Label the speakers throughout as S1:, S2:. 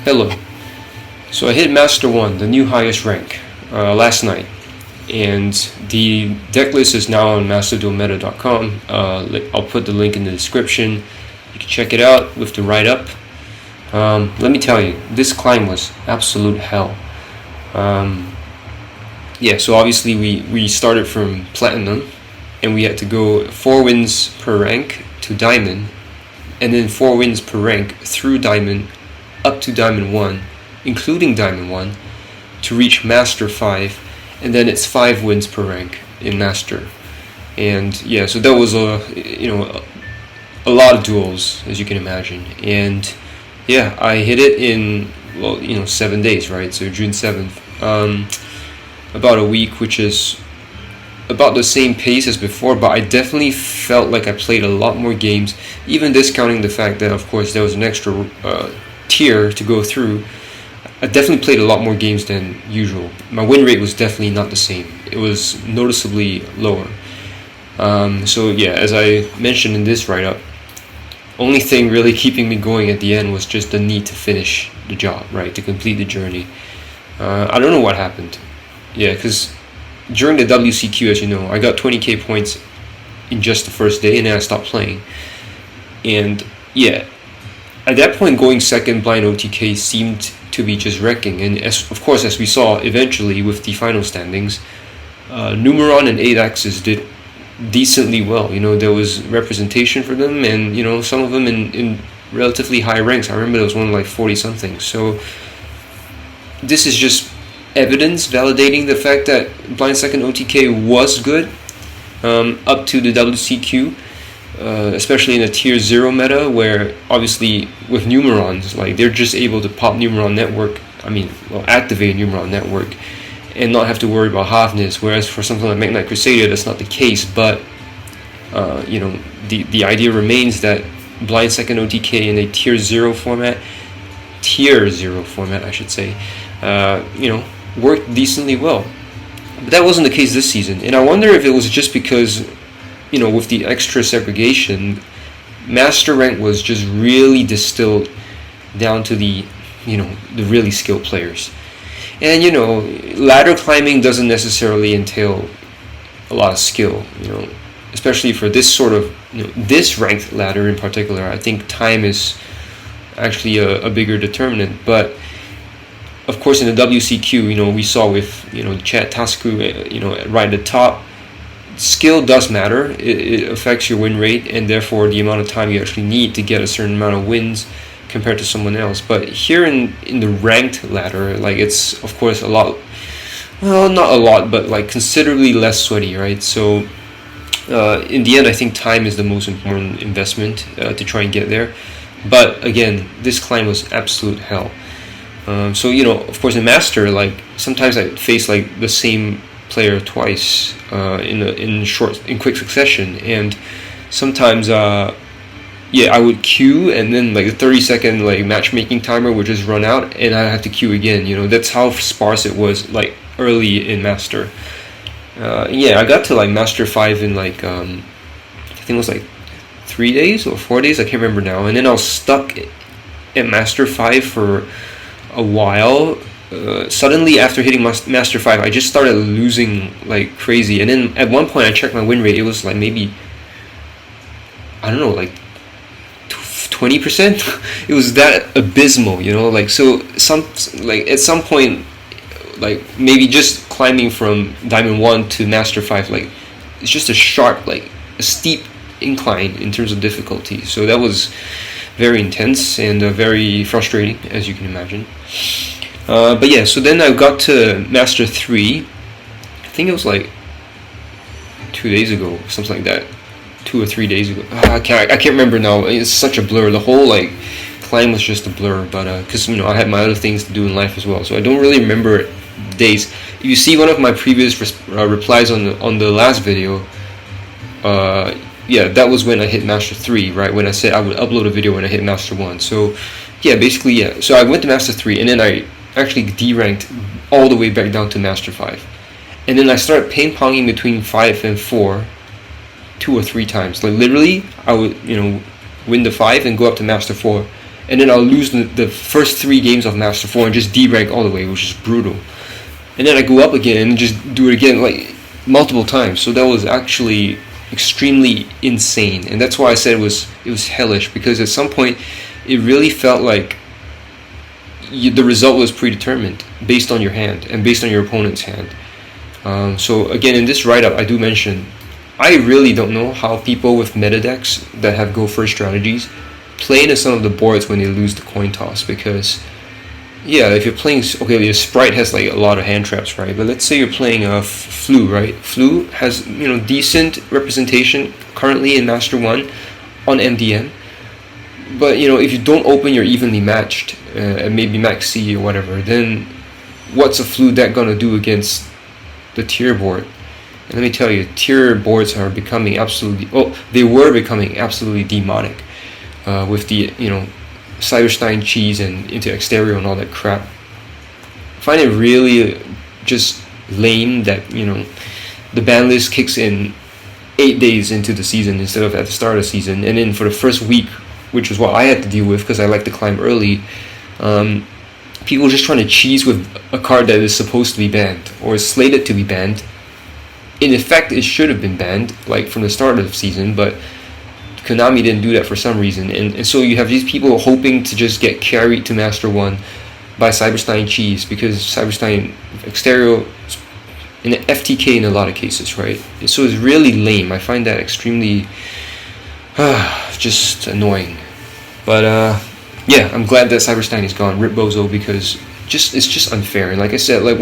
S1: Hello. So I hit Master 1, the new highest rank, last night. And the deck list is now on masterduelmeta.com. I'll put the link in the description. You can check it out with the write-up. Let me tell you, this climb was absolute hell. So obviously we started from Platinum, and we had to go 4 wins per rank to Diamond, and then 4 wins per rank through Diamond up to Diamond 1, including Diamond 1, to reach Master 5, and then it's 5 wins per rank in Master. And so that was a lot of duels, as you can imagine. And I hit it in 7 days, right? So June 7th, about a week, which is about the same pace as before, but I definitely felt like I played a lot more games, even discounting the fact that, of course, there was an extra tier to go through. I definitely played a lot more games than usual. My win rate was definitely not the same. It was noticeably lower. As I mentioned in this write-up, only thing really keeping me going at the end was just the need to finish the job, right, to complete the journey. I don't know what happened. Because during the WCQ, as you know, I got 20k points in just the first day, and then I stopped playing. And at that point, going second blind OTK seemed to be just wrecking. And as we saw eventually with the final standings, Numeron and 8-Axis did decently well. There was representation for them, and some of them in relatively high ranks. I remember there was one like 40 something. So this is just evidence validating the fact that blind second OTK was good up to the WCQ. Especially in a tier 0 meta, where obviously with Numerons, like, they're just able to pop Numeron network, activate Numeron network, and not have to worry about halfness, whereas for something like Mekk-Knight Crusadia, that's not the case. But the idea remains that blind second OTK in a tier 0 format I should say, worked decently well. But that wasn't the case this season, and I wonder if it was just because with the extra segregation, Master rank was just really distilled down to the really skilled players. And ladder climbing doesn't necessarily entail a lot of skill, especially for this sort of this ranked ladder in particular. I think time is actually a bigger determinant. But of course in the WCQ, we saw with Chat Tasku, right at the top, skill does matter. It affects your win rate, and therefore the amount of time you actually need to get a certain amount of wins compared to someone else. But here in the ranked ladder, like, it's of course a lot, well, not a lot, but like considerably less sweaty, right? So in the end, I think time is the most important investment to try and get there. But again, this climb was absolute hell. Of course in Master, like, sometimes I face like the same player twice in quick succession, and sometimes I would queue, and then like the 30-second like matchmaking timer would just run out, and I have to queue again. That's how sparse it was like early in Master. I got to like Master 5 in like I think it was like 3 days or 4 days, I can't remember now, and then I was stuck at Master 5 for a while. Suddenly after hitting Master 5, I just started losing like crazy, and then at one point I checked my win rate. It was like maybe, I don't know, like 20%. It was that abysmal, so at some point, like maybe just climbing from Diamond 1 to Master 5, like, it's just a sharp, like a steep incline in terms of difficulty. So that was very intense and very frustrating, as you can imagine. So then I got to Master 3, I think it was like 2 days ago, something like that, 2 or 3 days ago. I can't remember now. It's such a blur. The whole like climb was just a blur. But because I had my other things to do in life as well, so I don't really remember days. If you see one of my previous replies on the last video, that was when I hit Master 3, right? When I said I would upload a video when I hit Master 1. So so I went to Master 3, and then I actually deranked all the way back down to Master 5. And then I started ping-ponging between 5 and 4 2 or 3 times. Like, literally, I would, win the 5 and go up to Master 4, and then I'll lose the first 3 games of Master 4 and just derank all the way, which is brutal. And then I go up again and just do it again like multiple times. So that was actually extremely insane, and that's why I said it was hellish, because at some point it really felt like the result was predetermined based on your hand and based on your opponent's hand. So again, in this write-up, I do mention I really don't know how people with meta decks that have go first strategies play into some of the boards when they lose the coin toss, because yeah, if you're playing, okay, your sprite has like a lot of hand traps, right? But let's say you're playing a Flu, right? Flu has, you know, decent representation currently in Master 1 on MDM. But, you know, if you don't open your evenly matched, maybe Max C or whatever, then what's a Flu deck gonna do against the tier board? And let me tell you, tier boards are becoming absolutely, they were becoming absolutely demonic with the, you know, Cyberstein cheese and into Exterior and all that crap. I find it really just lame that, you know, the ban list kicks in 8 days into the season instead of at the start of the season, and then for the first week, which is what I had to deal with because I like to climb early, people just trying to cheese with a card that is supposed to be banned or is slated to be banned. In effect, it should have been banned like from the start of the season, but Konami didn't do that for some reason, and so you have these people hoping to just get carried to Master 1 by Cyberstein cheese, because Cyberstein Exterior in the FTK in a lot of cases, right? So it's really lame. I find that extremely just annoying. But yeah, I'm glad that Cyberstein is gone, Rip Bozo, because it's just unfair. And like I said, like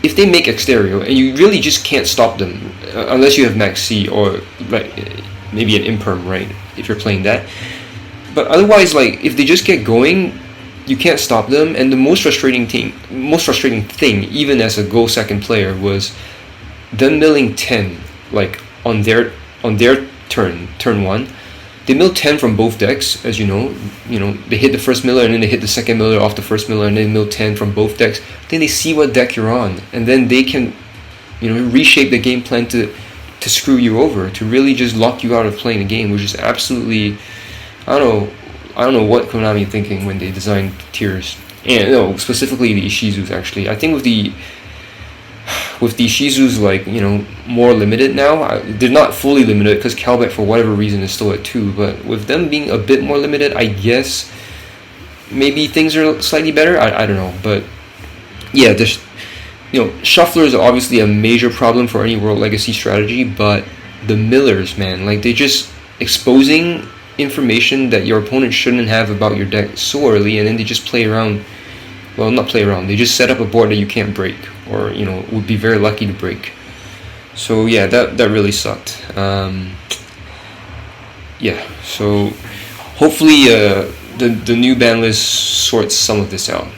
S1: if they make Exterior and you really just can't stop them unless you have Max C or like maybe an imperm, right, if you're playing that. But otherwise, like, if they just get going, you can't stop them. And the most frustrating thing, even as a go second player, was them milling 10, like, on their turn 1. They mill 10 from both decks, as you know, they hit the first miller and then they hit the second miller off the first miller and then mill 10 from both decks. Then they see what deck you're on, and then they can, you know, reshape the game plan to screw you over, to really just lock you out of playing the game, which is absolutely, I don't know what Konami thinking when they designed tiers. And no, specifically the Ishizus. Actually, I think with the Ishizus, like, you know, more limited now, they're not fully limited because Calbec for whatever reason is still at 2, but with them being a bit more limited, I guess maybe things are slightly better. I don't know, but yeah, there's, you know, shufflers are obviously a major problem for any World Legacy strategy, but the millers, man, like, they're just exposing information that your opponent shouldn't have about your deck so early, and then they just play around. Well, not play around, they just set up a board that you can't break, or, you know, would be very lucky to break. So yeah, that really sucked. Yeah, so hopefully the new ban list sorts some of this out.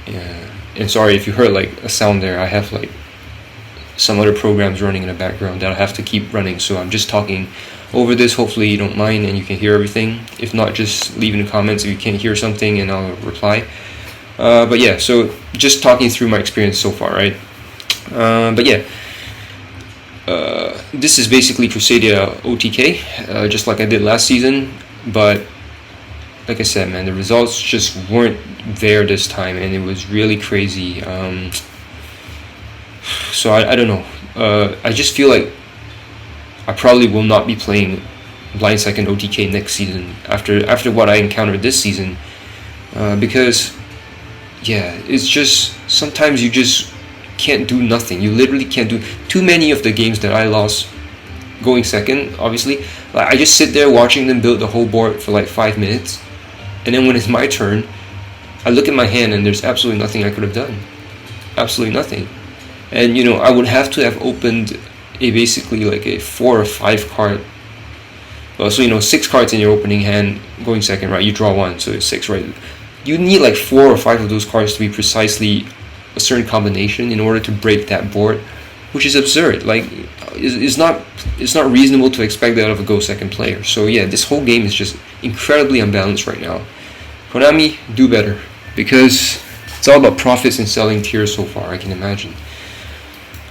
S1: Yeah. And sorry if you heard like a sound there, I have like some other programs running in the background that I have to keep running, so I'm just talking over this. Hopefully you don't mind and you can hear everything. If not, just leave in the comments if you can't hear something and I'll reply. But yeah, so just talking through my experience so far, right? But yeah, this is basically Crusadia OTK, just like I did last season, but like I said, man, the results just weren't there this time, and it was really crazy. So I don't know. I just feel like I probably will not be playing Blind Second OTK next season after what I encountered this season, because yeah, it's just sometimes you just can't do nothing. You literally can't do too many of the games that I lost going second. Obviously, like, I just sit there watching them build the whole board for like 5 minutes, and then when it's my turn, I look at my hand and there's absolutely nothing I could have done. Absolutely nothing. And you know, I would have to have opened basically like a 4 or 5 card. Well, so you know, 6 cards in your opening hand going second, right? You draw 1, so it's 6, right? You need like 4 or 5 of those cards to be precisely a certain combination in order to break that board, which is absurd. Like, it's not reasonable to expect that of a go second player. So yeah, this whole game is just incredibly unbalanced right now. Konami, do better, because it's all about profits and selling tiers so far, I can imagine.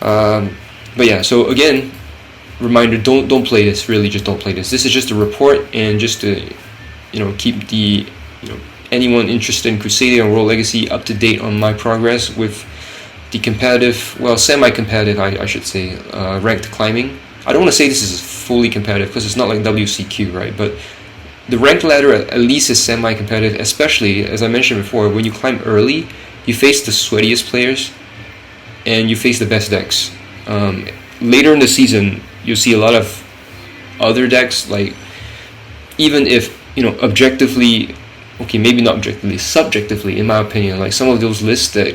S1: But yeah, so again, reminder, don't play this. Really, just don't play this. This is just a report, and just to, you know, keep the anyone interested in Crusadia and World Legacy up to date on my progress with the competitive, well, semi-competitive, I should say, ranked climbing. I don't want to say this is fully competitive because it's not like WCQ, right? But the ranked ladder at least is semi-competitive, especially, as I mentioned before, when you climb early, you face the sweatiest players and you face the best decks. Later in the season, you'll see a lot of other decks, like, even if, objectively, okay, maybe not objectively, subjectively, in my opinion, like some of those lists that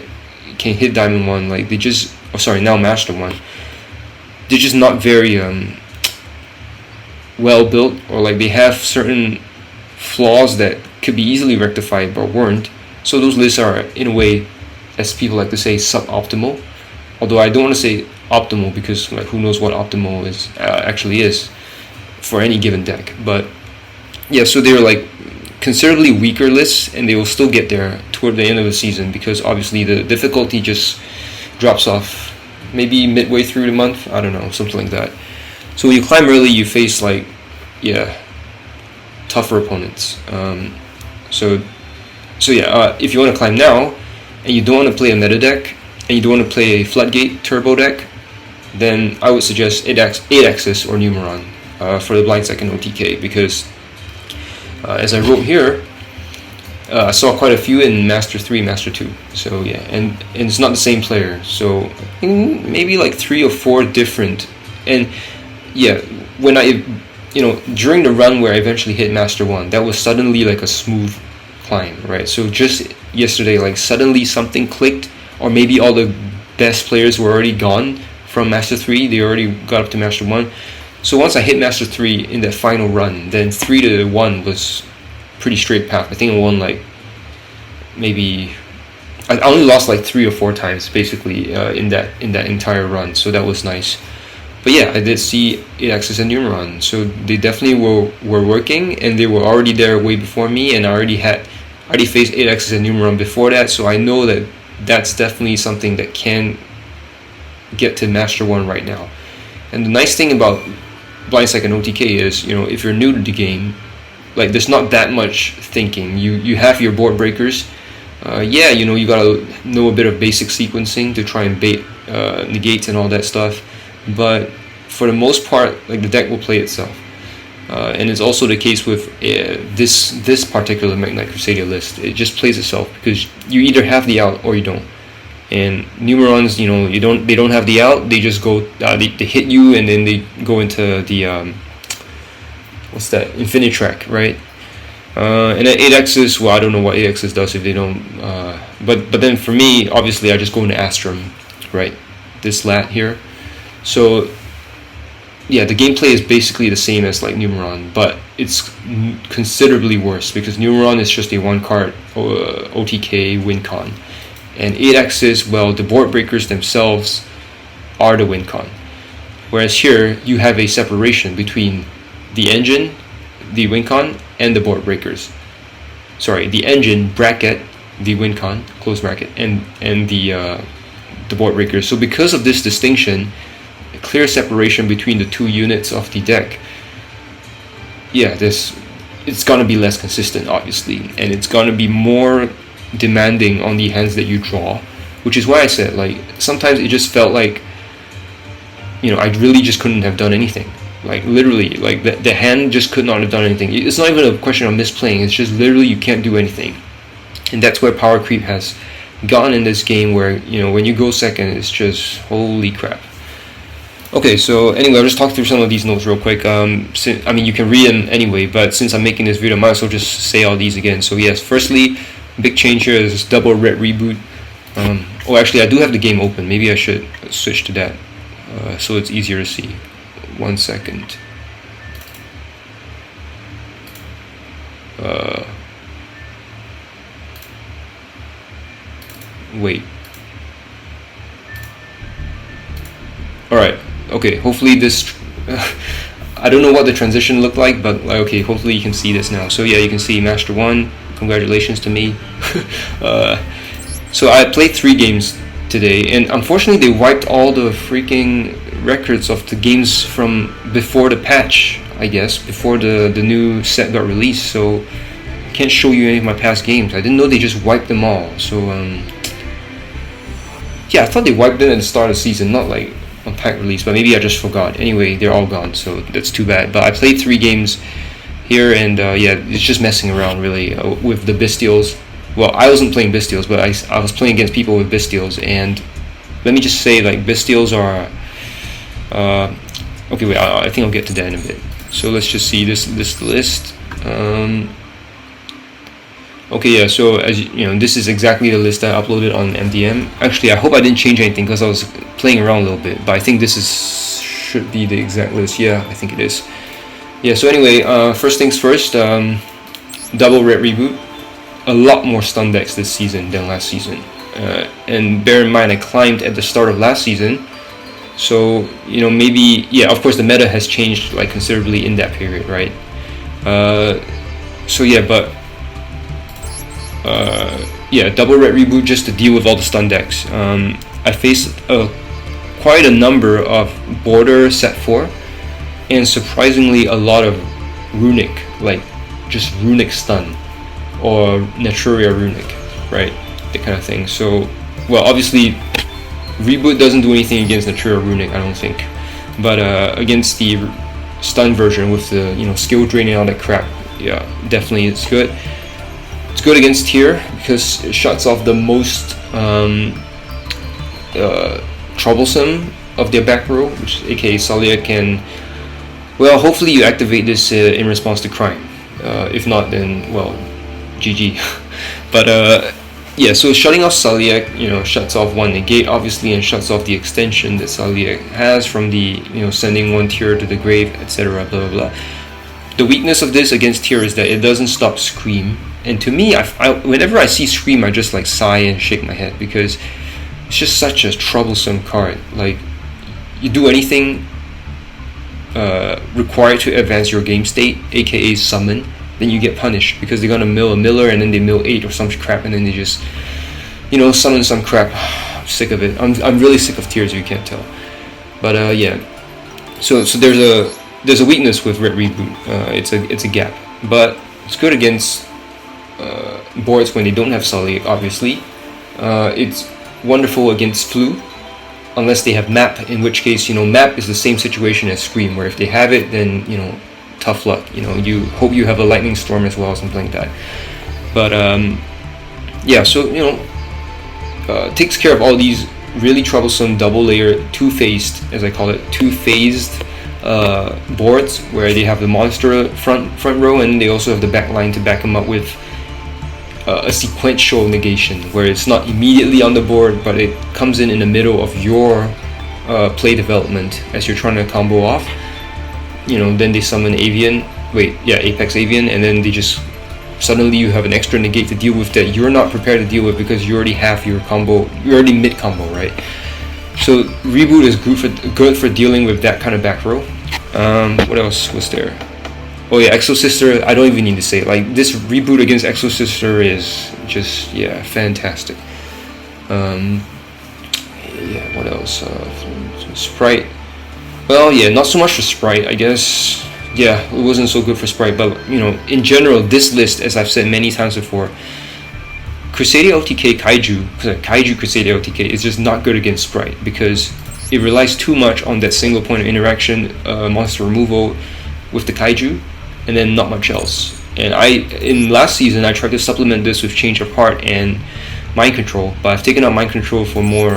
S1: can hit Diamond 1, like they just, now Master 1, they're just not very well built, or like they have certain flaws that could be easily rectified but weren't. So those lists are, in a way, as people like to say, suboptimal. Although I don't want to say optimal because like who knows what optimal is actually is for any given deck. But yeah, so they're like considerably weaker lists, and they will still get there toward the end of the season because obviously the difficulty just drops off maybe midway through the month. I don't know, something like that. So when you climb early, you face like, tougher opponents. So if you want to climb now and you don't want to play a meta deck and you don't want to play a Floodgate turbo deck, then I would suggest 8-Axis or Numeron for the blind second OTK, because as I wrote here, I saw quite a few in Master 3, Master 2. So yeah, and it's not the same player. So maybe like 3 or 4 different. And yeah, when I, during the run where I eventually hit Master 1, that was suddenly like a smooth climb, right? So just yesterday, like suddenly something clicked, or maybe all the best players were already gone from Master 3. They already got up to Master 1. So once I hit Master 3 in that final run, then 3 to 1 was pretty straight path. I think I won like maybe, I only lost like 3 or 4 times basically in that entire run. So that was nice. But yeah, I did see 8-Axis and Numeron. So they definitely were working, and they were already there way before me, and I already faced 8-Axis and Numeron before that. So I know that that's definitely something that can get to Master 1 right now. And the nice thing about Blind Second OTK is, if you're new to the game, like there's not that much thinking. You have your board breakers. You gotta know a bit of basic sequencing to try and bait negates and all that stuff. But for the most part, like the deck will play itself. And it's also the case with this particular Mekk-Knight Crusadia list. It just plays itself because you either have the out or you don't. And Numerons, they don't have the out. They just go, they hit you, and then they go into the what's that? Infinitrack, right? And then 8-Axis, well, I don't know what 8-Axis does if they don't. But then for me, obviously, I just go into Astrum, right? This lat here. So yeah, the gameplay is basically the same as like Numeron, but it's considerably worse because Numeron is just a 1-card OTK win con, and 8-Axis, well, the board breakers themselves are the win con. Whereas here you have a separation between the engine, the win con, and the board breakers. Sorry, the engine bracket, the win con, close bracket, and the board breakers. So because of this distinction, clear separation between the 2 units of the deck, it's gonna be less consistent, obviously, and it's gonna be more demanding on the hands that you draw, which is why I said, like, sometimes it just felt like, I really just couldn't have done anything. Like, literally, like, the hand just could not have done anything. It's not even a question of misplaying, it's just literally you can't do anything. And that's where power creep has gone in this game, where, when you go second, it's just, holy crap. Okay, so anyway, I'll just talk through some of these notes real quick. You can read them anyway, but since I'm making this video, I might as well just say all these again. So yes, firstly, big change here is double red reboot. Actually, I do have the game open. Maybe I should switch to that so it's easier to see. 1 second. Wait. Alright. Okay, hopefully this, I don't know what the transition looked like, but okay, hopefully you can see this now. So yeah, you can see Master 1, congratulations to me. So I played 3 games today, and unfortunately they wiped all the freaking records of the games from before the patch, I guess, before the new set got released. So can't show you any of my past games. I didn't know they just wiped them all. So yeah, I thought they wiped them at the start of the season, not like on pack release, but maybe I just forgot. Anyway, they're all gone, so that's too bad. But I played 3 games here, and yeah, it's just messing around really with the Bestials. Well, I wasn't playing Bestials, but I was playing against people with Bestials, and let me just say, like, Bestials are okay, wait, I think I'll get to that in a bit. So let's just see this list. Okay, yeah, so as you know, this is exactly the list I uploaded on MDM. Actually, I hope I didn't change anything because I was playing around a little bit, but I think this should be the exact list. Yeah, I think it is. Yeah, so anyway, first things first, double red reboot. A lot more stun decks this season than last season. And bear in mind, I climbed at the start of last season, so you know, maybe, yeah, of course the meta has changed like considerably in that period, right? So yeah, but yeah, double red reboot just to deal with all the stun decks. I faced quite a number of border set 4, and surprisingly a lot of runic, like just runic stun or Naturia runic, right? That kind of thing. So, well, obviously reboot doesn't do anything against Naturia runic, I don't think, but against the stun version with the, you know, skill drain and all that crap, yeah, definitely it's good. It's good against tier because it shuts off the most troublesome of their back row, which aka Salia can, well, hopefully you activate this in response to crime. If not, then, well, GG. But yeah, so shutting off Saliak, you know, shuts off one negate obviously, and shuts off the extension that Saliak has from the, you know, sending one tier to the grave, etc. blah blah blah. The weakness of this against tier is that it doesn't stop Scream, and to me, whenever I see Scream, I just like sigh and shake my head because it's just such a troublesome card. Like, you do anything required to advance your game state, aka summon, then you get punished because they're gonna mill a miller and then they mill 8 or some crap, and then they just, you know, summon some crap. I'm sick of it. I'm really sick of tiers, if you can't tell. But yeah, so there's a weakness with red reboot. It's a gap, but it's good against boards when they don't have Sully, obviously. It's wonderful against flu, unless they have map, in which case, you know, map is the same situation as Scream, where if they have it, then, you know, tough luck. You know, you hope you have a lightning storm as well, something like that. But yeah, so, you know, takes care of all these really troublesome double layer, two-phased, as I call it, two-phased boards, where they have the monster front row, and they also have the back line to back them up with a sequential negation, where it's not immediately on the board, but it comes in the middle of your play development as you're trying to combo off. You know, then they summon Apex Avian, and then they just suddenly you have an extra negate to deal with that you're not prepared to deal with because you already have your combo, you're already mid combo, right? So reboot is good for dealing with that kind of back row. What else was there? Oh yeah, Exosister, I don't even need to say it. Like, this reboot against Exosister is just, yeah, fantastic. Yeah, what else? Sprite. Well, yeah, not so much for Sprite, I guess. Yeah, it wasn't so good for Sprite, but, you know, in general, this list, as I've said many times before, Crusadia OTK Kaiju Crusadia OTK is just not good against Sprite because it relies too much on that single point of interaction, monster removal with the Kaiju, and then not much else. And in last season, I tried to supplement this with Change of Heart and Mind Control, but I've taken out Mind Control for more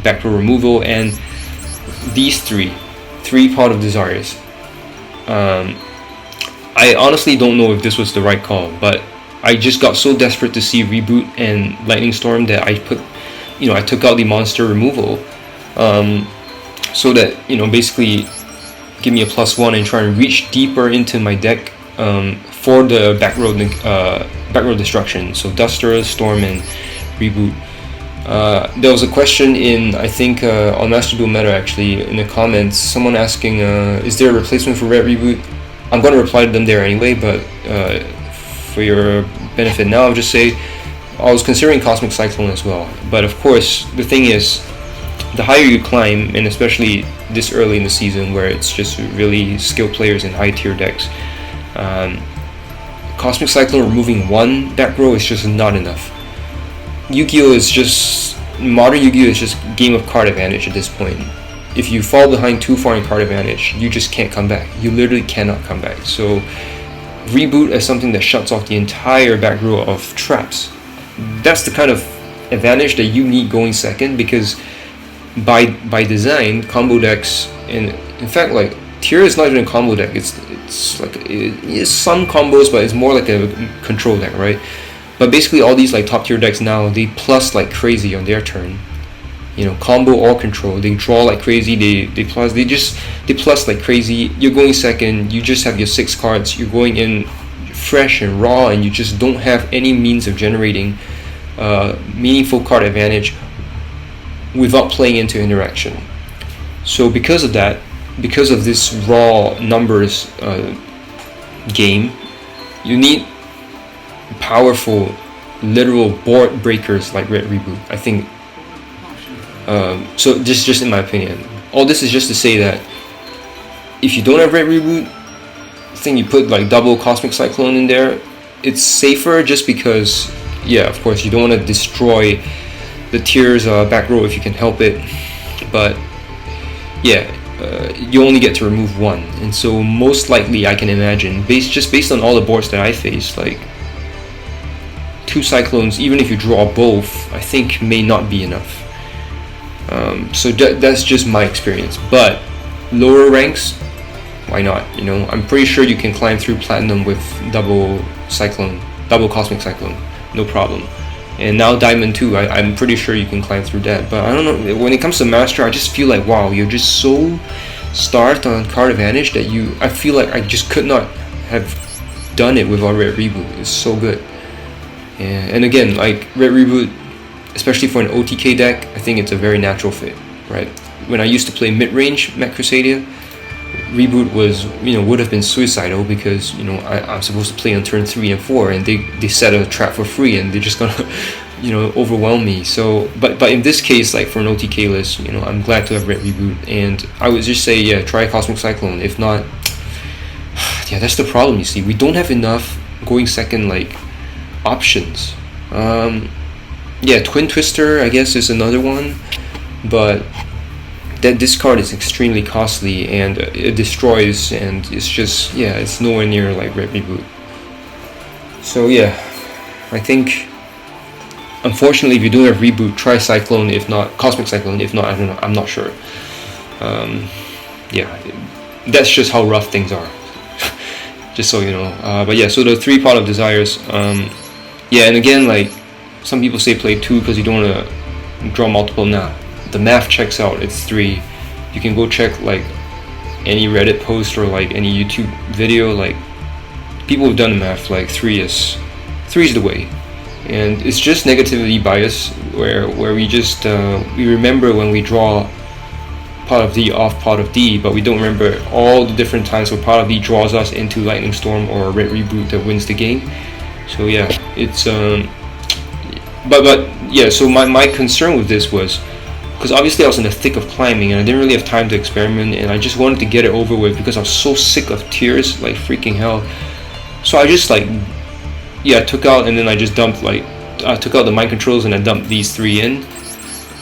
S1: back row removal, and these three Pot of Desires. I honestly don't know if this was the right call, but I just got so desperate to see Reboot and Lightning Storm that I took out the monster removal, so that, you know, basically give me a +1 and try and reach deeper into my deck for the back row destruction. So Duster, Storm, and Reboot. There was a question in, I think, on Master Duel Meta, actually, in the comments, someone asking, is there a replacement for Red Reboot? I'm going to reply to them there anyway, but for your benefit now, I'll just say I was considering Cosmic Cyclone as well. But of course, the thing is, the higher you climb, and especially this early in the season where it's just really skilled players in high tier decks, Cosmic Cyclone removing one back row is just not enough. Yu-Gi-Oh is just modern Yu-Gi-Oh is just game of card advantage at this point. If you fall behind too far in card advantage, you just can't come back. You literally cannot come back. So reboot as something that shuts off the entire back row of traps. That's the kind of advantage that you need going second, because by design, combo decks, and in fact, like, tier is not even a combo deck. It's like it's some combos, but it's more like a control deck, right? But basically, all these like top tier decks now, they plus like crazy on their turn. You know, combo or control. They draw like crazy. They plus like crazy. You're going second. You just have your 6 cards. You're going in fresh and raw, and you just don't have any means of generating meaningful card advantage without playing into interaction. So because of that, because of this raw numbers game, you need powerful literal board breakers like Red Reboot, I think. So just in my opinion, all this is just to say that if you don't have Red Reboot, I think you put like double Cosmic Cyclone in there. It's safer just because, yeah, of course you don't want to destroy the tiers back row if you can help it, but yeah, you only get to remove one, and so most likely I can imagine, based on all the boards that I face, like 2 Cyclones, even if you draw both, I think may not be enough. So that's just my experience. But lower ranks, why not? You know, I'm pretty sure you can climb through Platinum with double Cosmic Cyclone, no problem. And now Diamond too, I'm pretty sure you can climb through that. But I don't know, when it comes to Master, I just feel like, wow, you're just so starved on card advantage that I feel like I just could not have done it without Red Reboot. It's so good. And again, like Red Reboot, especially for an OTK deck, I think it's a very natural fit, right? When I used to play mid-range Mekk Crusadia, Reboot was, would have been suicidal, because I'm supposed to play on turn 3 and 4, and they set a trap for free, and they're just gonna overwhelm me. So but in this case, like for an OTK list, I'm glad to have Red Reboot, and I would just say, yeah, try Cosmic Cyclone. If not, yeah, that's the problem. You see, we don't have enough going second like options. Yeah, Twin Twister, I guess, is another one, but this card is extremely costly, and it destroys, and it's just, yeah, it's nowhere near like Red Reboot. So yeah, I think, unfortunately, if you don't have Reboot, try Cyclone. If not, Cosmic Cyclone. If not, I don't know, I'm not sure. Yeah, that's just how rough things are. Just so you know. But yeah, so the 3 Pot of Desires. Yeah, and again, like, some people say play 2 because you don't want to draw multiple. Nah, the math checks out. It's 3. You can go check like any Reddit post or like any YouTube video. Like, people have done the math. Like 3 is the way, and it's just negativity bias where we just we remember when we draw Pot of D off Pot of D, but we don't remember all the different times where Pot of D draws us into Lightning Storm or Red Reboot that wins the game. So yeah, it's but yeah, so my concern with this was, because obviously I was in the thick of climbing and I didn't really have time to experiment, and I just wanted to get it over with because I was so sick of tiers, like freaking hell. So I just like, yeah, took out, and then I just dumped, like, I took out the mind controls and I dumped these 3 in,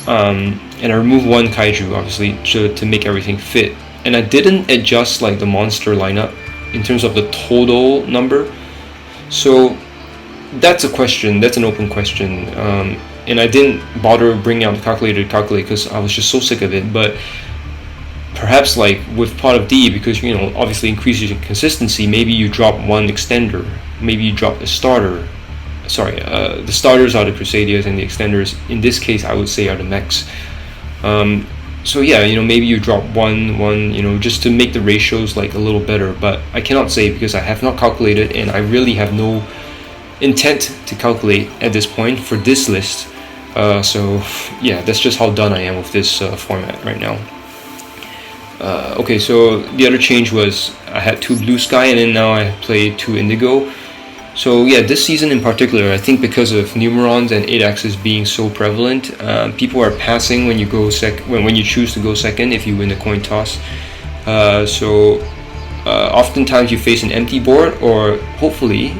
S1: and I removed 1 kaiju obviously to make everything fit, and I didn't adjust like the monster lineup in terms of the total number. So that's a question, that's an open question, and I didn't bother bringing out the calculator to calculate because I was just so sick of it. But perhaps like with Pot of D, because obviously increases your consistency, maybe you drop 1 extender, maybe you drop the starter. Sorry, the starters are the Crusadias, and the extenders in this case I would say are the mechs. So yeah, maybe you drop one, just to make the ratios like a little better, but I cannot say because I have not calculated, and I really have no intent to calculate at this point for this list. So yeah, that's just how done I am with this format right now. Okay, so the other change was I had 2 Blue Sky, and then now I play 2 Indigo. So yeah, this season in particular, I think because of Numerons and 8-axis being so prevalent, people are passing when you go when you choose to go second if you win the coin toss. So oftentimes you face an empty board, or hopefully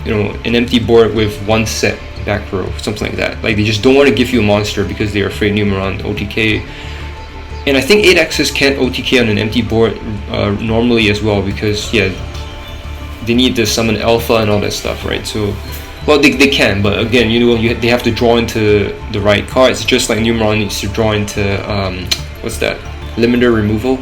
S1: an empty board with one set back row, something like that. Like they just don't want to give you a monster because they're afraid Numeron OTK. And I think 8Xs can't OTK on an empty board normally as well, because they need to summon alpha and all that stuff, right? So, well, they can, but again, they have to draw into the right cards, just like Numeron needs to draw into what's that? Limiter removal.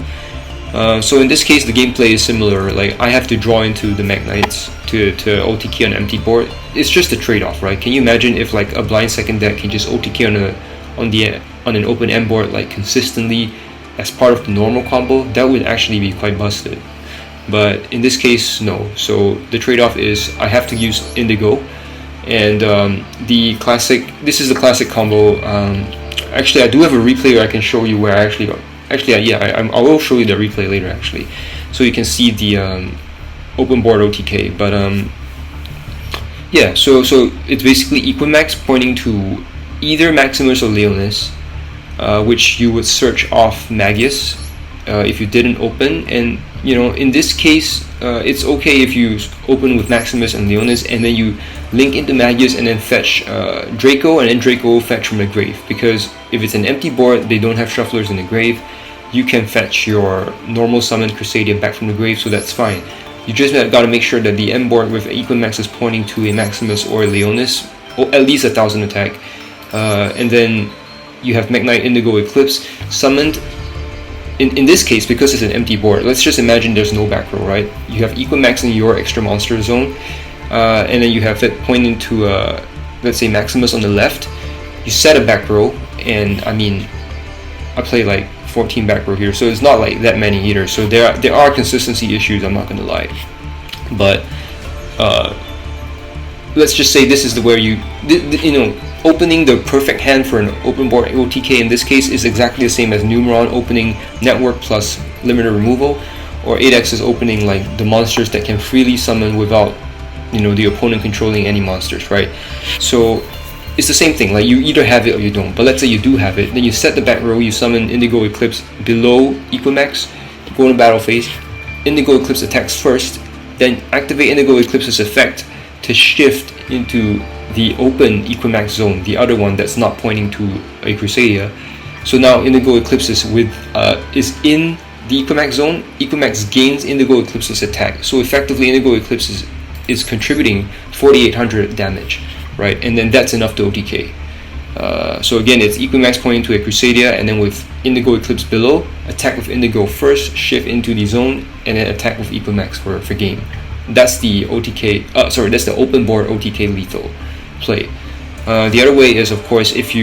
S1: So in this case, the gameplay is similar. Like I have to draw into the Mekk-Knights to OTK on an empty board. It's just a trade-off, right? Can you imagine if like a blind second deck can just OTK on an open end board like consistently as part of the normal combo? That would actually be quite busted. But in this case, no. So the trade-off is I have to use Indigo, and this is the classic combo. Actually, I do have a replay where I can show you where I actually got. Actually, I will show you the replay later, actually, so you can see the open board OTK. But so it's basically Equimax pointing to either Maximus or Leonis, which you would search off Magus if you didn't open. And in this case, it's okay if you open with Maximus and Leonis, and then you link into Magus and then fetch Draco, and then Draco will fetch from the grave. Because if it's an empty board, they don't have shufflers in the grave, you can fetch your normal summon Crusadia back from the grave, so that's fine. You just got to make sure that the end board with Equimax is pointing to a Maximus or a Leonis, or at least 1000 attack. And then you have Mekk-Knight Indigo Eclipse summoned. In this case, because it's an empty board, let's just imagine there's no back row, right? You have Equimax in your extra monster zone, and then you have it pointing to, let's say, Maximus on the left. You set a back row, and I mean, I play like 14 back row here, so it's not like that many either. So there are consistency issues, I'm not gonna lie. But let's just say this is where opening the perfect hand for an open board OTK in this case is exactly the same as Numeron opening network plus limiter removal, or 8X is opening like the monsters that can freely summon without the opponent controlling any monsters, right? So it's the same thing, like you either have it or you don't. But let's say you do have it, then you set the back row, you summon Indigo Eclipse below Equimax, go in battle phase, Indigo Eclipse attacks first, then activate Indigo Eclipse's effect to shift into the open Equimax zone, the other one that's not pointing to a Crusadia. So now Indigo Eclipse is in the Equimax zone. Equimax gains Indigo Eclipse's attack, so effectively Indigo Eclipse is contributing 4800 damage, right? And then that's enough to OTK. So again, it's Equimax pointing to a Crusadia, and then with Indigo Eclipse below, attack with Indigo first, shift into the zone, and then attack with Equimax for game. That's the OTK. That's the open board OTK lethal play. The other way is, of course, if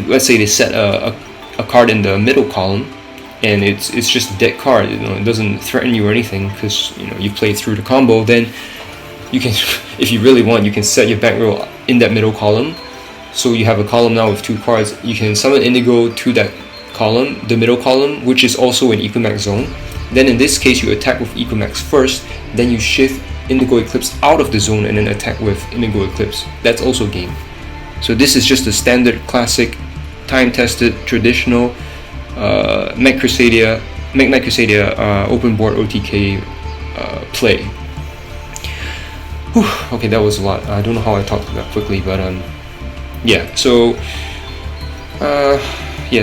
S1: let's say they set a card in the middle column, and it's just a dead card. It doesn't threaten you or anything because you play through the combo. Then you can, if you really want, you can set your back row in that middle column. So you have a column now with two cards. You can summon Indigo to that column, the middle column, which is also an Equimax zone. Then in this case, you attack with Equimax first, then you shift Indigo Eclipse out of the zone and then attack with Indigo Eclipse. That's also game. So this is just a standard, classic, time-tested, traditional Mekk-Knight Crusadia open board OTK play. Whew, okay, that was a lot. I don't know how I talked that quickly, but yeah. So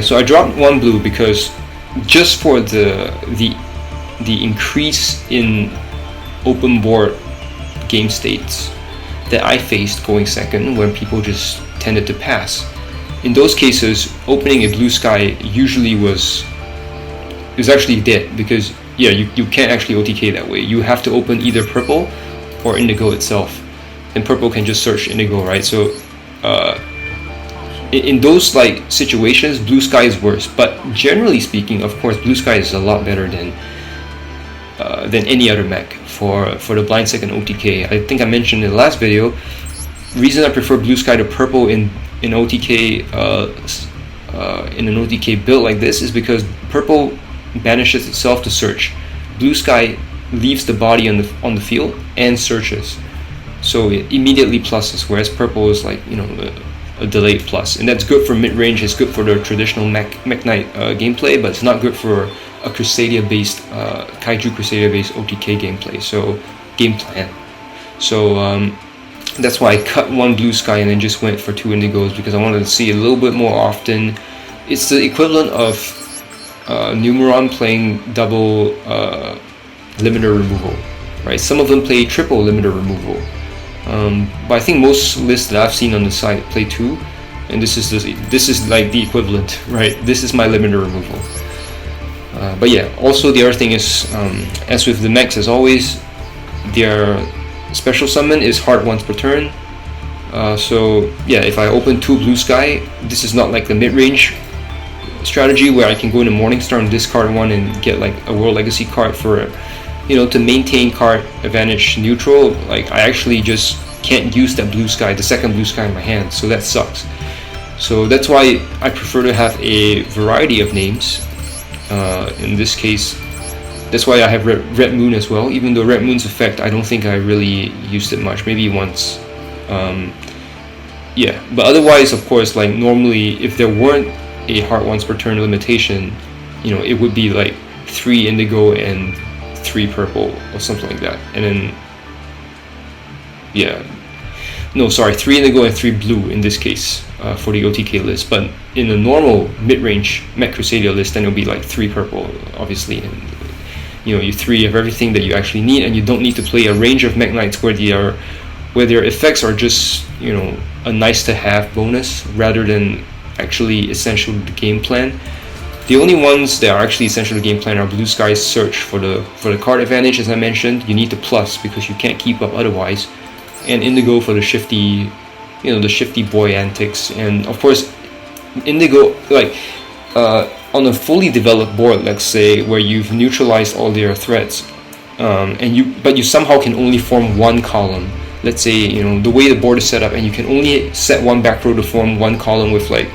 S1: so I dropped one blue because just for the increase in open board game states that I faced going second, when people just tended to pass. In those cases, opening a blue sky usually was actually dead, because you can't actually OTK that way. You have to open either purple or Indigo itself, and purple can just search Indigo, right? So in those like situations, blue sky is worse. But generally speaking, of course, blue sky is a lot better than any other mech for the blind second OTK. I think I mentioned in the last video, reason I prefer blue sky to purple in OTK in an OTK build like this is because purple banishes itself to search. Blue sky leaves the body on the field and searches, so it immediately pluses, whereas purple is like a delayed plus, and that's good for mid range. It's good for the traditional Mekk-Knight gameplay, but it's not good for a Crusadia based Kaiju Crusadia based OTK gameplay. So game plan. So That's why I cut one blue sky and then just went for 2 indigos, because I wanted to see a little bit more often. It's the equivalent of Numeron playing double limiter removal, right? Some of them play triple limiter removal, but I think most lists that I've seen on the site play 2, and this is like the equivalent, right? This is my limiter removal. But yeah, also the other thing is, as with the mechs, as always, their special summon is hard once per turn. So yeah, if I open 2 blue sky, this is not like the mid-range strategy where I can go into Morningstar and discard 1 and get like a World Legacy card for, to maintain card advantage neutral. Like, I actually just can't use that blue sky, the second blue sky in my hand, so that sucks. So that's why I prefer to have a variety of names. In this case, that's why I have Red Moon as well, even though Red Moon's effect, I don't think I really used it much, maybe once. Yeah, but otherwise, of course, like normally, if there weren't a heart once per turn limitation, it would be like 3 indigo and 3 purple or something like that. And then, yeah, no, sorry, 3 indigo and 3 blue in this case for the OTK list. But in a normal mid-range Mech Crusadia list, then it'll be like 3 purple, obviously, and you 3 of everything that you actually need, and you don't need to play a range of Mech Knights where their effects are just a nice to have bonus rather than actually essential to the game plan. The only ones that are actually essential to the game plan are Blue Sky's Search for the card advantage, as I mentioned. You need the plus because you can't keep up otherwise, and Indigo for the shifty, the shifty boy antics. And of course, Indigo, like on a fully developed board, let's say, where you've neutralized all their threats, but you somehow can only form 1 column. Let's say, the way the board is set up, and you can only set 1 back row to form 1 column with like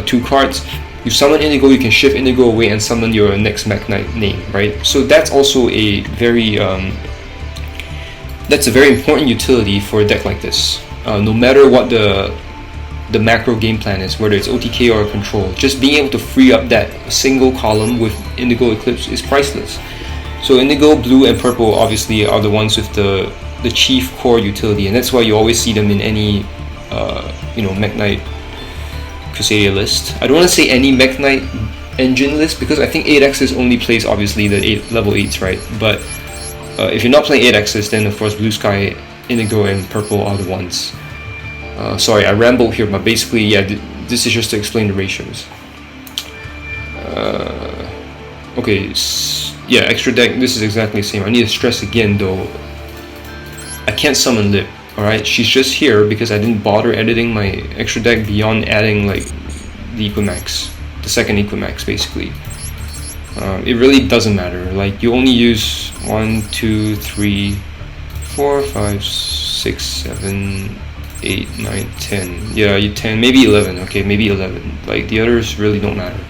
S1: 2 cards. You summon Indigo, you can shift Indigo away and summon your next Mech Knight name, right? So that's also a very important utility for a deck like this. No matter what the macro game plan is, whether it's OTK or control, just being able to free up that single column with Indigo Eclipse is priceless. So Indigo, Blue, and Purple obviously are the ones with the chief core utility, and that's why you always see them in any Mech Knight Crusadia list. I don't want to say any Mech Knight engine list, because I think 8X's only plays obviously the level 8s, right? But if you're not playing 8X's, then of course Blue Sky, Indigo, and Purple are the ones. Sorry, I rambled here, but basically, yeah, this is just to explain the ratios. Okay, yeah, extra deck, this is exactly the same. I need to stress again though, I can't summon Lip, alright? She's just here because I didn't bother editing my extra deck beyond adding like the Equimax, the second Equimax basically. It really doesn't matter, like you only use 1, 2, 3, 4, 5, 6, 7, 8, 9, 10. Yeah, you 10, maybe 11, okay, maybe 11. Like the others really don't matter.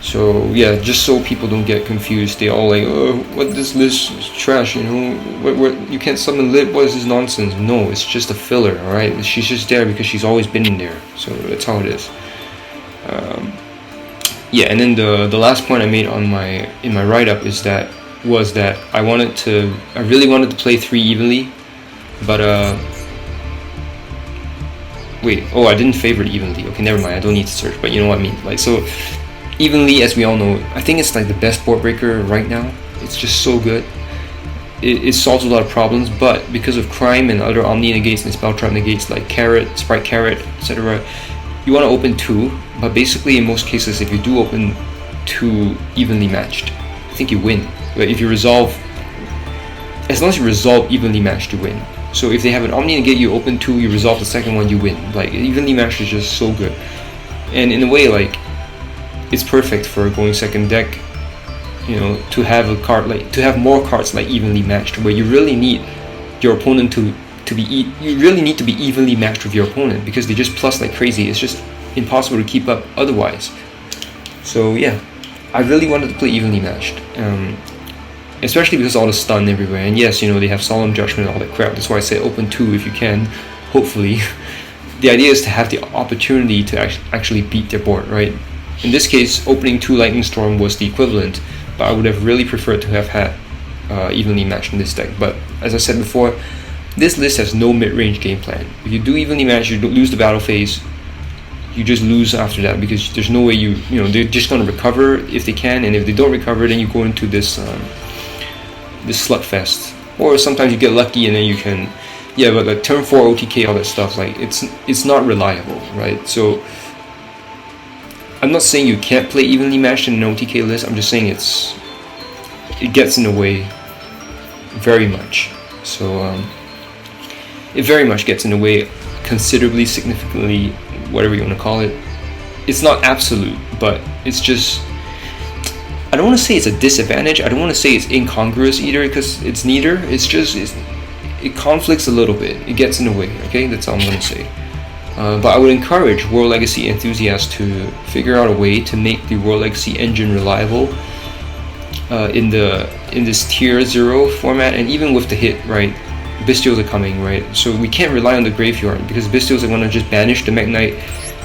S1: So yeah, just so people don't get confused, they all like, oh, what this list is trash, what you can't summon Lit, what is this nonsense? No, it's just a filler, alright? She's just there because she's always been in there, so that's how it is. Yeah, and then the last point I made in my write-up was that I really wanted to play 3 evenly, but wait, oh, I didn't favorite evenly. Okay, never mind, I don't need to search, but you know what I mean. Like, so evenly, as we all know, I think it's like the best board breaker right now. It's just so good. It solves a lot of problems, but because of crime and other Omni negates and Spell Trap negates like Carrot, Sprite Carrot, etc., you want to open 2, but basically in most cases, if you do open 2 evenly matched, I think you win. But if you resolve, as long as you resolve evenly matched, you win. So if they have an Omni negate, you open 2, you resolve the second one, you win. Like, evenly matched is just so good. And in a way, like, it's perfect for going second deck, to have a card to have more cards like evenly matched, where you really need your opponent to be evenly matched with your opponent, because they just plus like crazy. It's just impossible to keep up otherwise. So yeah, I really wanted to play evenly matched, especially because all the stun everywhere. And yes, they have Solemn Judgment and all that crap. That's why I say open 2 if you can, hopefully. The idea is to have the opportunity to actually beat their board, right? In this case, opening 2 Lightning Storm was the equivalent, but I would have really preferred to have had evenly matched in this deck. But as I said before, This list has no mid-range game plan. If you do evenly match, you lose the battle phase. You just lose after that because there's no way they're just gonna recover if they can, and if they don't recover, then you go into this slugfest. Or sometimes you get lucky and then you can, but like turn 4 OTK, all that stuff, like it's not reliable, right? So I'm not saying you can't play evenly matched in an OTK list. I'm just saying it gets in the way very much. So it very much gets in the way, considerably, significantly, whatever you want to call it. It's not absolute, but it's just, I don't want to say it's a disadvantage. I don't want to say it's incongruous either, because it's neither. It conflicts a little bit. It gets in the way. Okay, that's all I'm going to say. But I would encourage World Legacy enthusiasts to figure out a way to make the World Legacy engine reliable in this tier 0 format, and even with the hit, right? Bestials are coming, right? So we can't rely on the graveyard, because Bestials are going to just banish the Mekk-Knight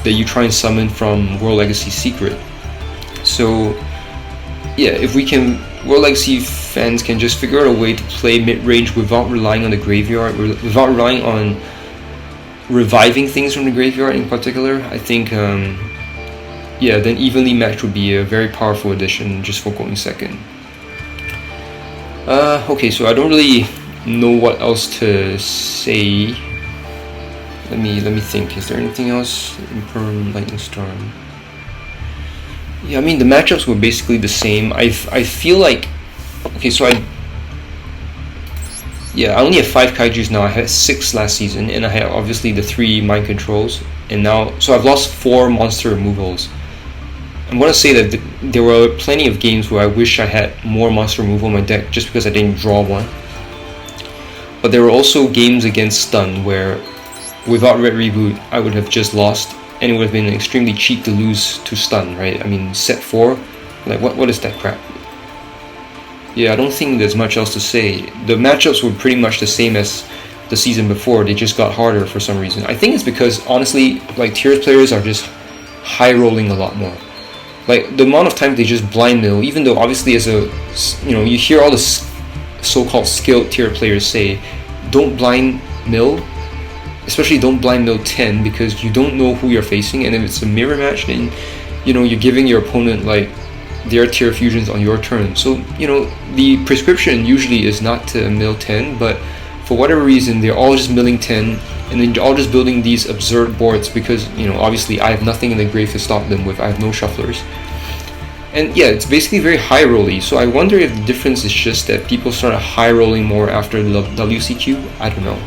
S1: that you try and summon from World Legacy Secret. So yeah, if we can, World Legacy fans can just figure out a way to play mid-range without relying on the graveyard, without relying on reviving things from the graveyard in particular, I think then evenly matched would be a very powerful addition just for going second. Okay, so I don't really know what else to say. Let me think. Is there anything else? Imperm, Lightning Storm. Yeah, I mean the matchups were basically the same. I feel like, okay, so I only have 5 kaijus now. I had 6 last season, and I had obviously the 3 mind controls, and now so I've lost 4 monster removals. I'm gonna say that there were plenty of games where I wish I had more monster removal in my deck just because I didn't draw one. But there were also games against stun where without Red Reboot I would have just lost, and it would have been extremely cheap to lose to stun, right? I mean, set 4, like what is that crap? Yeah, I don't think there's much else to say. The matchups were pretty much the same as the season before. They just got harder for some reason. I think it's because honestly, like tiers players are just high rolling a lot more. Like the amount of time they just blind mill, even though obviously as a, you hear all the so-called skilled tier players say, don't blind mill, especially don't blind mill 10, because you don't know who you're facing, and if it's a mirror match, then you're giving your opponent like their tier fusions on your turn. So the prescription usually is not to mill 10, but for whatever reason they're all just milling 10, and then they're all just building these absurd boards because obviously I have nothing in the grave to stop them with. I have no shufflers, and yeah, it's basically very high rolly. So I wonder if the difference is just that people started high rolling more after the WCQ. I don't know.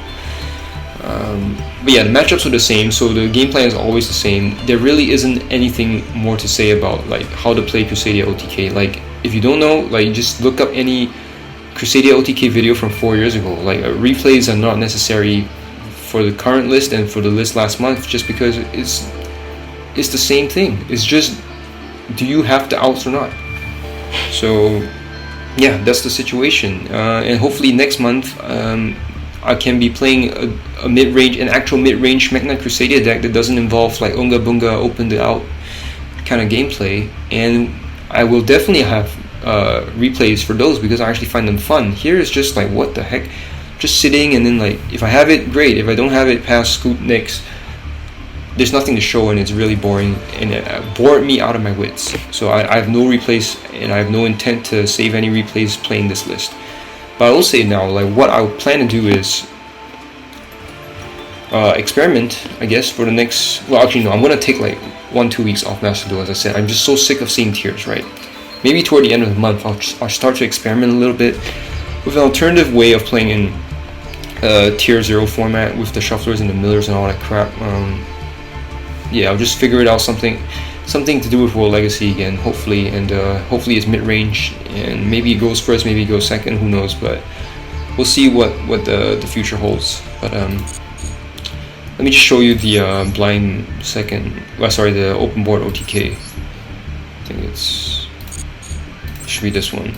S1: But yeah, the matchups are the same, so the game plan is always the same. There really isn't anything more to say about like how to play Crusadia OTK. Like if you don't know, like just look up any Crusadia OTK video from 4 years ago. Like replays are not necessary for the current list and for the list last month, just because it's the same thing. It's just, do you have the outs or not? So yeah, that's the situation, and hopefully next month I can be playing an actual mid-range Mekk-Knight Crusadia deck that doesn't involve like Unga Bunga, open the out kind of gameplay, and I will definitely have replays for those because I actually find them fun. Here it's just like, what the heck, just sitting, and then like if I have it, great. If I don't have it, pass, scoop, next. There's nothing to show, and it's really boring, and it bored me out of my wits. So I have no replays, and I have no intent to save any replays playing this list. But I will say now, like what I plan to do is experiment, I guess, for the next, well actually no, I'm going to take like 1-2 weeks off Master Duel. As I said, I'm just so sick of seeing tiers, right? Maybe toward the end of the month I'll start to experiment a little bit with an alternative way of playing in tier 0 format with the shufflers and the millers and all that crap. Yeah, I'll just figure it out, something to do with World Legacy again, hopefully, and hopefully it's mid-range, and maybe it goes first, maybe it goes second, who knows, but we'll see what the future holds. But let me just show you the blind second, the open board OTK. I think it should be this one.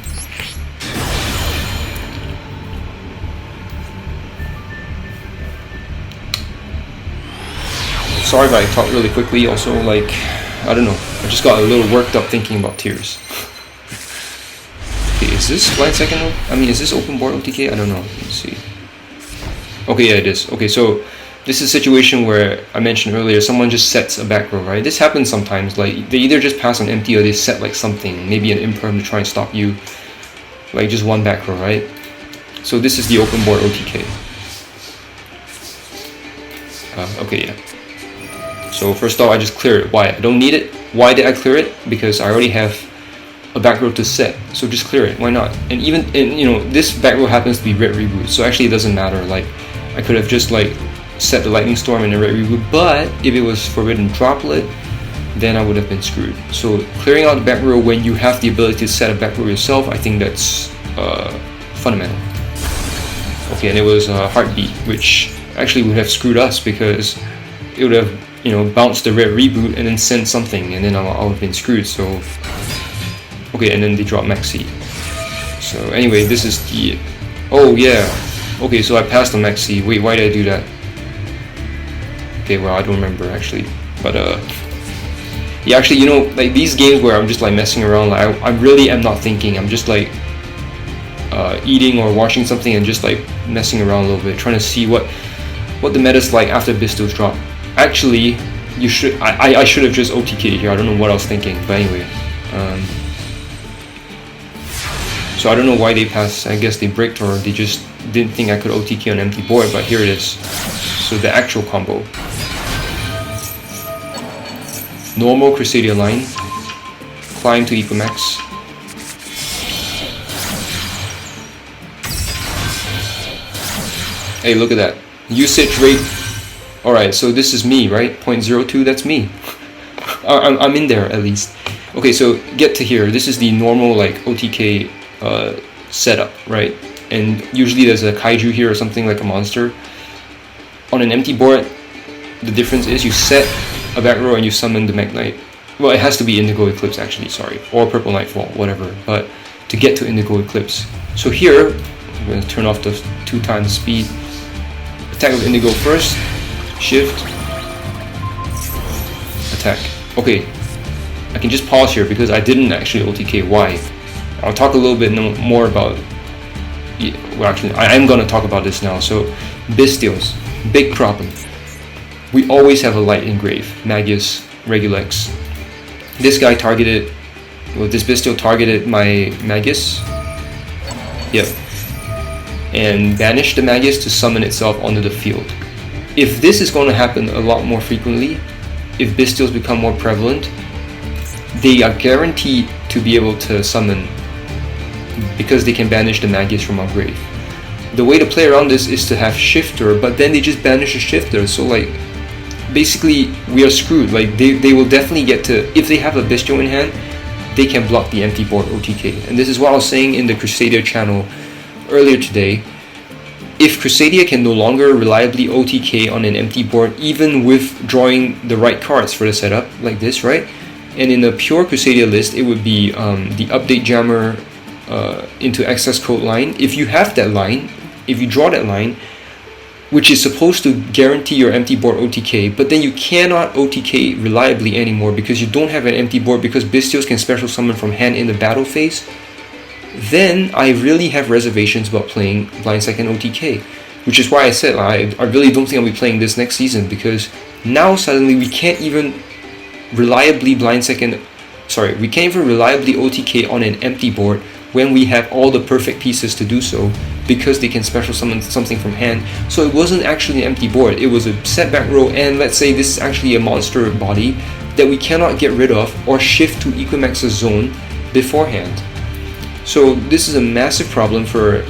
S1: Sorry if I talk really quickly. Also, like, I don't know, I just got a little worked up thinking about tiers. Okay, is this blind second? I mean, is this open board OTK? I don't know. Let's see. Okay, yeah, it is. Okay, so this is a situation where I mentioned earlier, someone just sets a back row, right? This happens sometimes, like they either just pass on empty or they set like something, maybe an imperm to try and stop you, like just one back row, right? So this is the open board OTK. Okay, yeah. So first off, I just clear it. Why? I don't need it. Why did I clear it? Because I already have a back row to set, so just clear it. Why not? And you know, this back row happens to be red reboot, so actually it doesn't matter. Like I could have just like set the lightning storm and a red reboot, but if it was forbidden droplet, then I would have been screwed. So clearing out the back row when you have the ability to set a back row yourself, I think that's fundamental. Okay, and it was Heartbeat, which actually would have screwed us because it would have, you know, bounced the red reboot and then sent something, and then I would have been screwed. So okay, and then they dropped Maxi. So anyway, this is the, oh yeah, okay, so I passed on Maxi. Wait, why did I do that? Okay, well, I don't remember actually, but yeah, actually, you know, like these games where I'm just like messing around, like I really am not thinking. I'm just like eating or watching something and just like messing around a little bit, trying to see what the meta's like after Bistils drop. Actually, you should, I should have just OTK'd here. I don't know what I was thinking, but anyway. So I don't know why they passed. I guess they bricked, or they just didn't think I could OTK on empty board, but here it is. So the actual combo. Normal Crusadia line, climb to Equimax. Hey, look at that. Usage rate. Alright, so this is me, right? 0.02, that's me. I'm in there at least. Okay, so get to here. This is the normal like OTK setup, right? And usually there's a kaiju here or something like a monster. On an empty board, the difference is you set a back row and you summon the Mekk-Knight. Well, it has to be Indigo Eclipse actually, sorry, or Purple Nightfall, whatever. But to get to Indigo Eclipse, so here I'm going to turn off the 2 times speed. Attack with Indigo first, shift, attack. Okay, I can just pause here because I didn't actually OTK. Why? I'll talk a little bit more about. Well, actually, I am going to talk about this now. So, Bistils, big problem. We always have a light engrave, Magus, Regulex. This guy targeted, well, this Bistil targeted my Magus. Yep. And banished the Magus to summon itself onto the field. If this is going to happen a lot more frequently, if Bistils become more prevalent, they are guaranteed to be able to summon because they can banish the Magus from our grave. The way to play around this is to have Shifter, but then they just banish the Shifter, so like basically we are screwed. Like they will definitely get to, if they have a Bistio in hand, they can block the empty board OTK. And this is what I was saying in the Crusadia channel earlier today. If Crusadia can no longer reliably OTK on an empty board, even with drawing the right cards for the setup, like this, right? And in a pure Crusadia list, it would be the update jammer into access code line. If you have that line, if you draw that line, which is supposed to guarantee your empty board OTK, but then you cannot OTK reliably anymore because you don't have an empty board because Bistils can special summon from hand in the battle phase, then I really have reservations about playing Blind Second OTK, which is why I said I really don't think I'll be playing this next season, because now suddenly we can't even reliably OTK on an empty board when we have all the perfect pieces to do so, because they can special summon something from hand. So it wasn't actually an empty board, it was a set back row, and let's say this is actually a monster body that we cannot get rid of or shift to Equimax's zone beforehand. So this is a massive problem for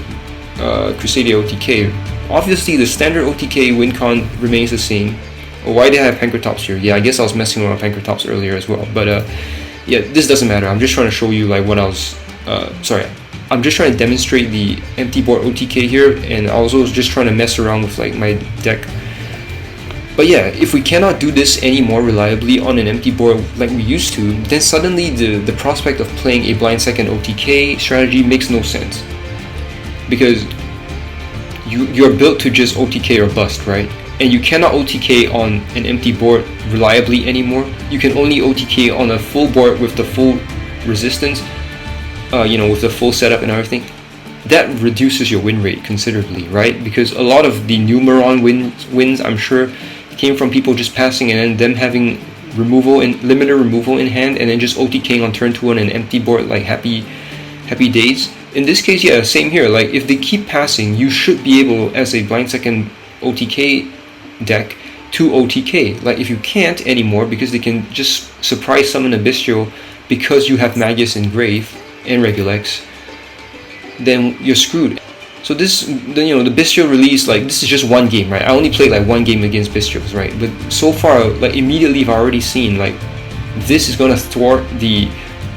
S1: Crusadia OTK. Obviously the standard OTK win con remains the same. Oh, why did I have Pancratops here? Yeah, I guess I was messing around with Pancratops earlier as well. But yeah, this doesn't matter. I'm just trying to show you like what I was... I'm just trying to demonstrate the empty board OTK here, and I was also just trying to mess around with like my deck. But yeah, if we cannot do this any more reliably on an empty board like we used to, then suddenly the prospect of playing a blind second OTK strategy makes no sense. Because you're built to just OTK or bust, right? And you cannot OTK on an empty board reliably anymore. You can only OTK on a full board with the full resistance, with the full setup and everything. that reduces your win rate considerably, right? Because a lot of the Numeron wins, I'm sure, came from people just passing and then them having limited removal in hand, and then just OTKing on turn 2 on an empty board, like happy days. In this case, yeah, same here. Like if they keep passing, you should be able, as a blind second OTK deck, to OTK. Like if you can't anymore because they can just surprise summon a Bestial because you have Magus and Grave and Regulex, then you're screwed. So this, the Bestial release, like this is just one game, right? I only played like one game against Bestials, right? But so far, like immediately I've already seen like this is gonna thwart the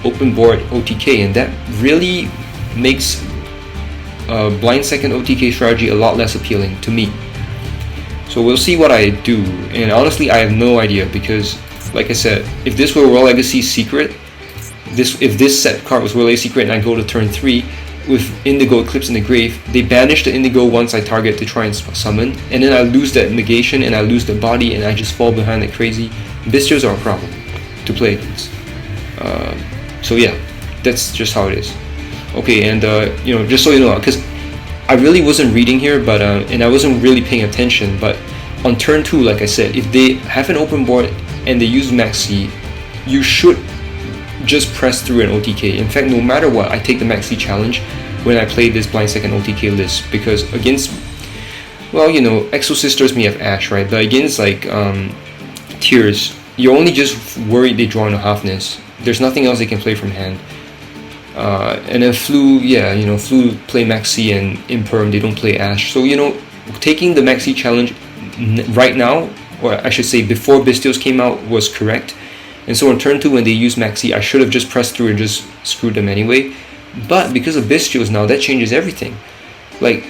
S1: open board OTK, and that really makes blind second OTK strategy a lot less appealing to me. So we'll see what I do, and honestly I have no idea, because like I said, if this were World Legacy Secret, if this set card was World Legacy Secret and I go to turn 3 with Indigo Eclipse in the grave, they banish the Indigo once I target to try and summon, and then I lose that negation and I lose the body and I just fall behind like crazy. Bestials are a problem to play against. So yeah, that's just how it is. Okay, and just so you know, because I really wasn't reading here, but and I wasn't really paying attention, but on turn 2, like I said, if they have an open board and they use Maxi, you should just press through an OTK. In fact, no matter what, I take the Maxi challenge when I play this blind second OTK list, because against, well, Exo Sisters may have Ash, right? But against like Tears, you're only just worried they draw into Halfness. There's nothing else they can play from hand. And then Flu, Flu play Maxi, and Imperm, they don't play Ash. So, taking the Maxi challenge right now, or I should say before Bestials came out, was correct. And so on turn 2, when they use Maxi, I should have just pressed through and just screwed them anyway. But because of Bestials now, that changes everything. Like,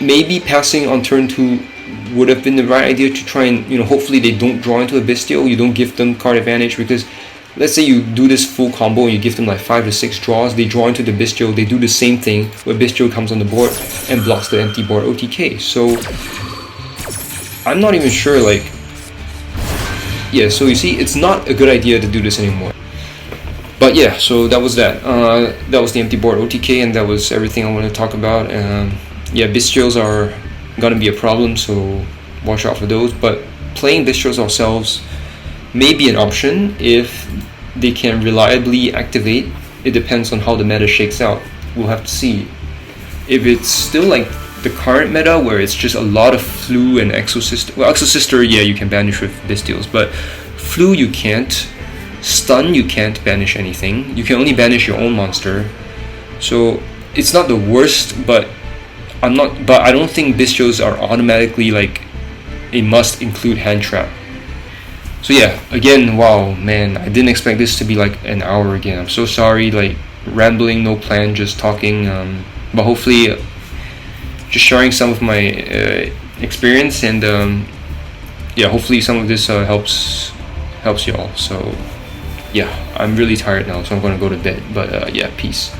S1: maybe passing on turn 2 would have been the right idea to try and, hopefully they don't draw into a Bestial, you don't give them card advantage, because let's say you do this full combo and you give them like 5 to 6 draws, they draw into the Bestial, they do the same thing where Bestial comes on the board and blocks the empty board OTK. So I'm not even sure, like, yeah, so you see, it's not a good idea to do this anymore. But yeah, so that was that. That was the empty board OTK, and that was everything I want to talk about. Yeah, Bestials are gonna be a problem, so watch out for those. But playing Bestials ourselves may be an option if they can reliably activate. It depends on how the meta shakes out. We'll have to see. If it's still like the current meta where it's just a lot of Flu and Exo Sister, well, Exo Sister, yeah, you can banish with Bestials, but Flu you can't, Stun you can't banish anything, you can only banish your own monster. So it's not the worst, but I don't think Bestials are automatically like a must include hand trap. So yeah, again, wow, man, I didn't expect this to be like an hour again. I'm so sorry, like rambling, no plan, just talking, but hopefully just sharing some of my experience, and yeah, hopefully some of this helps y'all. So yeah, I'm really tired now, so I'm gonna go to bed, but yeah, peace.